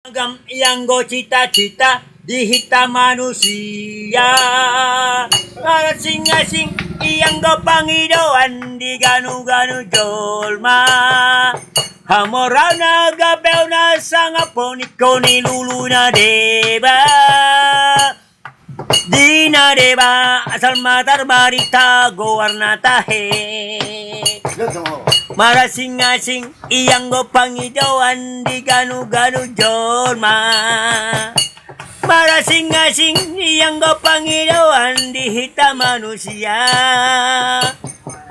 Agam yang go cita-cita dihita manusia. Para sing-sing iyang go pangidoan di ganu-ganu jolma. Hamora na gabew na sangapon ikaw ni lulu na deba. Di na deba asal matar barita go warna tahe. Mara sing-sing iyang go pangidoan di ganu-ganu jolma. Mara sing-sing iyang go pangidoan di hita manusia.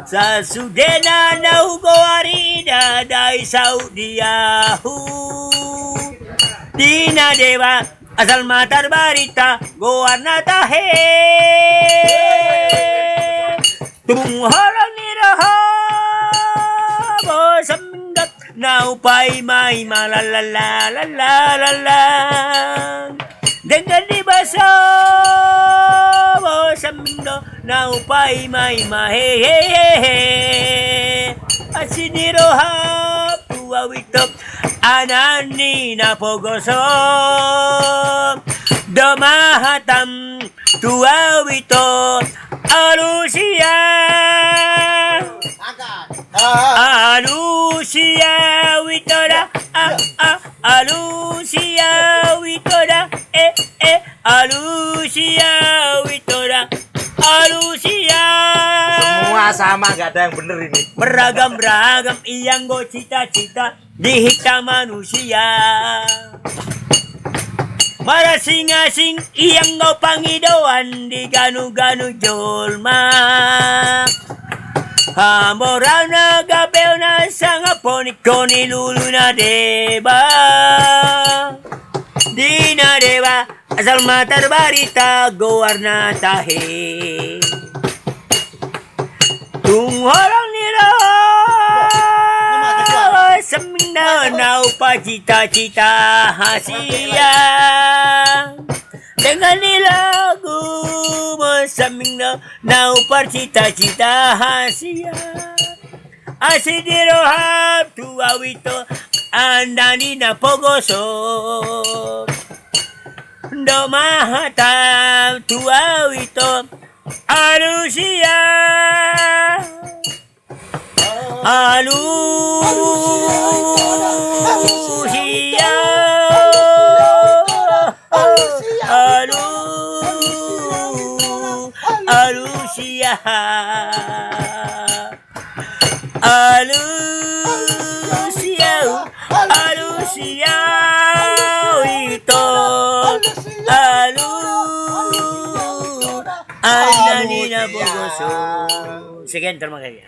Sa sudena na ugo arida dai saudiahu. Di na dewa asal matar barita go warna tahe. Tunghalang niraha saminggat na upay may malalalalala. Dengan dibasa samingdo na upay may mahehehe. Asinirohap tuwawitop anani na pogosom. Domahatam tuwawitop alusia. Alusia witora alusia witora alusia witora alusia. Semua sama, gak ada yang bener ini. Beragam-ragam iyang go cita-cita dihita manusia. Mara sing-sing iyang go pangidoan di ganu-ganu jolma. Hamora na gabew na sangapon ikaw ni lulu na deba. Di na deba asal matar barita go warna tahe. Tunghalang nila samingna na upa cita-cita hasia. Dengan nilagu samingna na upar cita-cita hasia. Asidirohap tuawito andani na pogoso. Domahatam tuawito alusia. Alusia. Alusia. Alusia. Alusia. Itu. Anani na bogoso. Sekian, terima kasih.